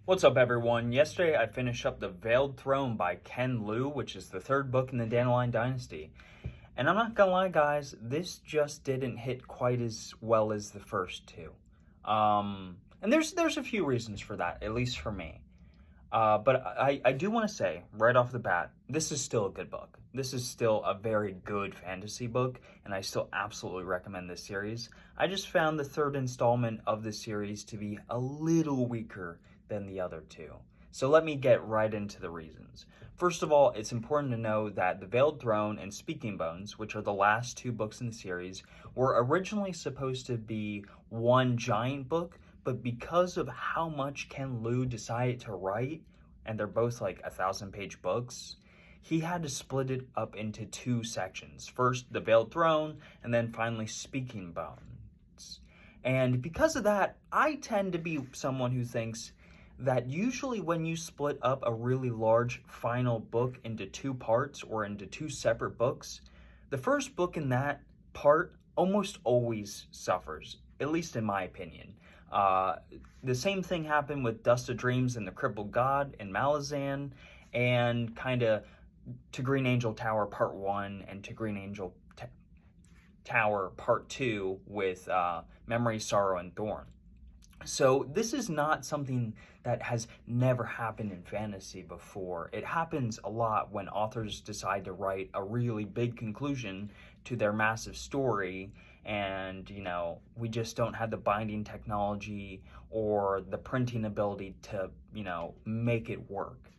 What's up, everyone? Yesterday I finished up The Veiled Throne by Ken Liu, which is the third book in the Dandelion Dynasty. And I'm not gonna lie, guys, this just didn't hit quite as well as the first two. And there's a few reasons for that, at least for me. But I do want to say, right off the bat, this is still a good book. This is still a very good fantasy book, and I still absolutely recommend this series. I just found the third installment of the series to be a little weaker than the other two. So let me get right into the reasons. First of all, it's important to know that The Veiled Throne and Speaking Bones, which are the last two books in the series, were originally supposed to be one giant book, but because of how much Ken Liu decided to write, and they're both like 1,000-page books, he had to split it up into two sections. First, The Veiled Throne, and then finally Speaking Bones. And because of that, I tend to be someone who thinks that usually when you split up a really large final book into two parts or into two separate books, the first book in that part almost always suffers, at least in my opinion. The same thing happened with Dust of Dreams and the Crippled God in Malazan, and kind of To Green Angel Tower Part 1 and To Green Angel Tower Part 2 with Memory, Sorrow, and Thorn. So this is not something that has never happened in fantasy before. It happens a lot when authors decide to write a really big conclusion to their massive story, and we just don't have the binding technology or the printing ability to make it work.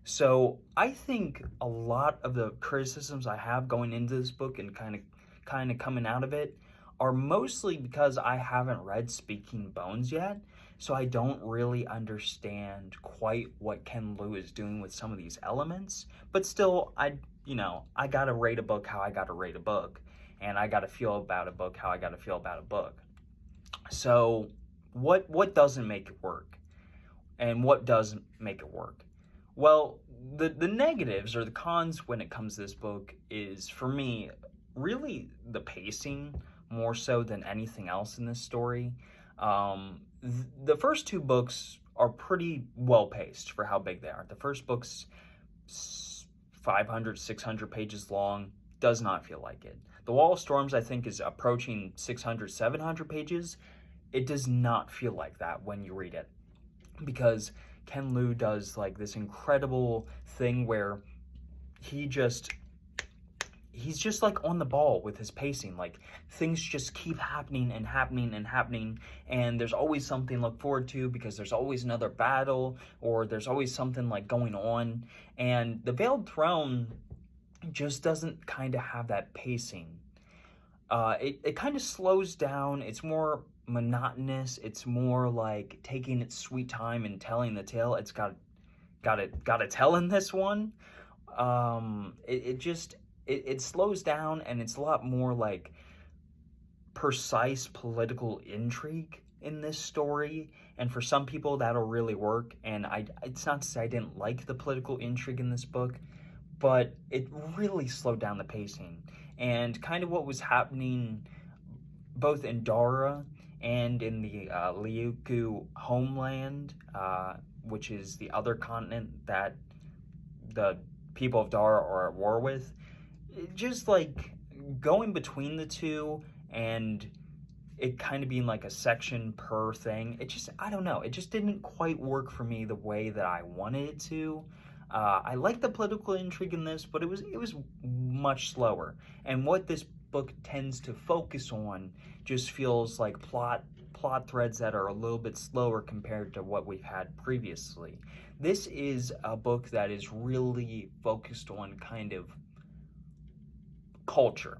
So I think a lot of the criticisms I have going into this book and kind of coming out of it are mostly because I haven't read Speaking Bones yet, so I don't really understand quite what Ken Liu is doing with some of these elements. But still, I gotta rate a book how I gotta rate a book, and I gotta feel about a book how I gotta feel about a book. So what doesn't make it work, and what does make it work? Well, the negatives or the cons when it comes to this book is, for me, really the pacing more so than anything else in this story. The first two books are pretty well paced for how big they are. The first book's 500, 600 pages long. Does not feel like it. The Wall of Storms, I think, is approaching 600, 700 pages. It does not feel like that when you read it, because Ken Liu does like this incredible thing where he's just like on the ball with his pacing. Like, things just keep happening and happening and happening, and there's always something to look forward to because there's always another battle, or there's always something like going on. And The Veiled Throne just doesn't kind of have that pacing. It kind of slows down. It's more monotonous. It's more like taking its sweet time and telling the tale. It's got to tell in this one. It slows down, and it's a lot more like precise political intrigue in this story. And for some people that'll really work, and it's not to say I didn't like the political intrigue in this book, but it really slowed down the pacing. And kind of what was happening both in Dara and in the Liuku homeland, which is the other continent that the people of Dara are at war with, just like going between the two and it kind of being like a section per thing, I don't know, it just didn't quite work for me the way that I wanted it to. I like the political intrigue in this, but it was much slower. And what this book tends to focus on just feels like plot threads that are a little bit slower compared to what we've had previously. This is a book that is really focused on kind of culture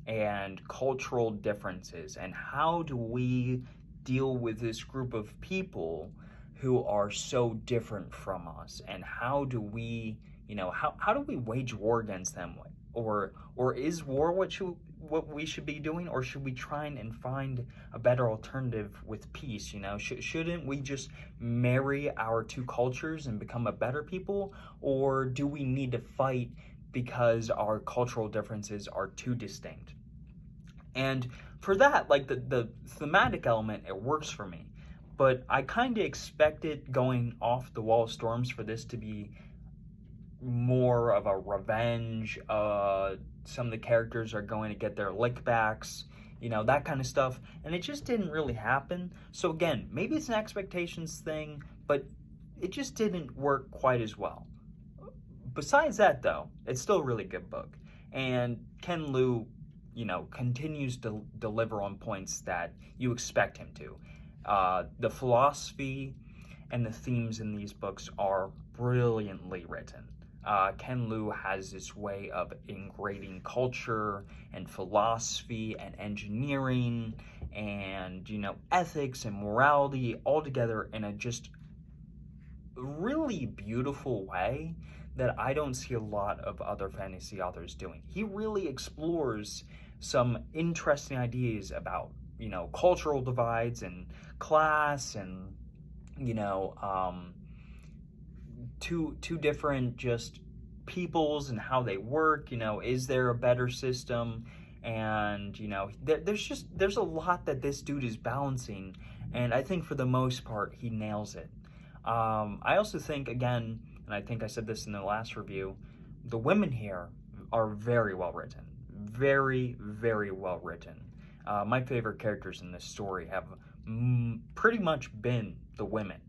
and cultural differences, and how do we deal with this group of people who are so different from us, and how do we how do we wage war against them, or is war what we should be doing, or should we try and find a better alternative with peace? Shouldn't we just marry our two cultures and become a better people, or do we need to fight because our cultural differences are too distinct? And for that, like, the thematic element, it works for me. but I kind of expected going off the wall storms for this to be more of a revenge. Some of the characters are going to get their lickbacks, that kind of stuff, and it just didn't really happen. So again, maybe it's an expectations thing, but it just didn't work quite as well. Besides that, though, it's still a really good book, and Ken Liu, continues to deliver on points that you expect him to. The philosophy and the themes in these books are brilliantly written. Ken Liu has this way of integrating culture and philosophy and engineering and, ethics and morality all together in a just really beautiful way that I don't see a lot of other fantasy authors doing. He really explores some interesting ideas about, cultural divides and class and, two different just peoples and how they work. Is there a better system? And there's a lot that this dude is balancing, and I think for the most part he nails it. I also think, again, and I think I said this in the last review, the women here are very well written, very, very well written. My favorite characters in this story have pretty much been the women.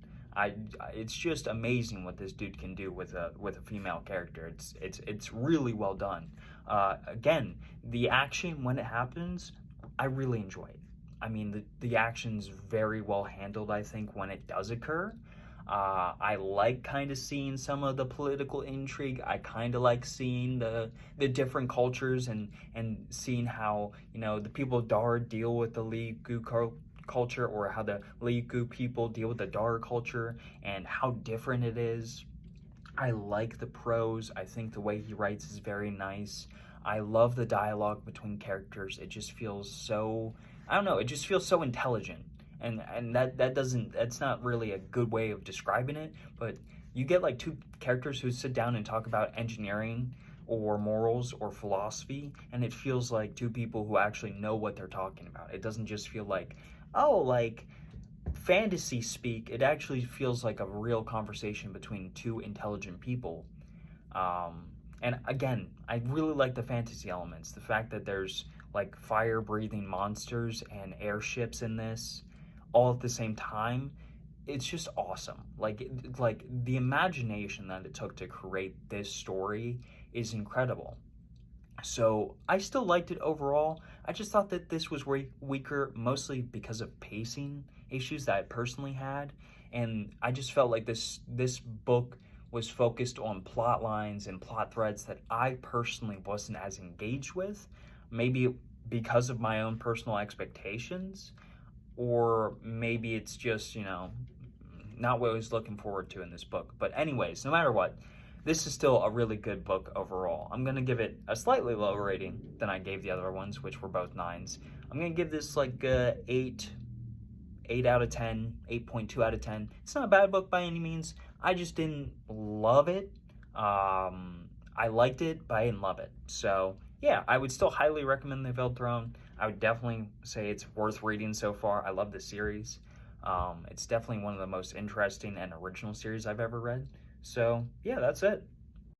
It's just amazing what this dude can do with a female character. It's really well done. Again, the action when it happens, I really enjoy it. I mean, the action's very well handled, I think, when it does occur. I like kind of seeing some of the political intrigue. I kind of like seeing the different cultures and seeing how, the people of Dar deal with the Liu culture, or how the Liu people deal with the Dar culture and how different it is. I like the prose. I think the way he writes is very nice. I love the dialogue between characters. It just feels so, I don't know, it just feels so intelligent. And that's not really a good way of describing it, but you get like two characters who sit down and talk about engineering or morals or philosophy, and it feels like two people who actually know what they're talking about. It doesn't just feel like, oh, like fantasy speak. It actually feels like a real conversation between two intelligent people. And again, I really like the fantasy elements. The fact that there's like fire-breathing monsters and airships in this all at the same time, it's just awesome. Like the imagination that it took to create this story is incredible. So I still liked it overall. I just thought that this was weaker, mostly because of pacing issues that I personally had, and I just felt like this book was focused on plot lines and plot threads that I personally wasn't as engaged with, maybe because of my own personal expectations, or maybe it's just, not what I was looking forward to in this book. But anyways, no matter what, this is still a really good book overall. I'm going to give it a slightly lower rating than I gave the other ones, which were both 9s. I'm going to give this like 8 out of 10, 8.2 out of 10. It's not a bad book by any means. I just didn't love it. I liked it, but I didn't love it. So yeah, I would still highly recommend The Veiled Throne. I would definitely say it's worth reading so far. I love this series. It's definitely one of the most interesting and original series I've ever read. So yeah, that's it.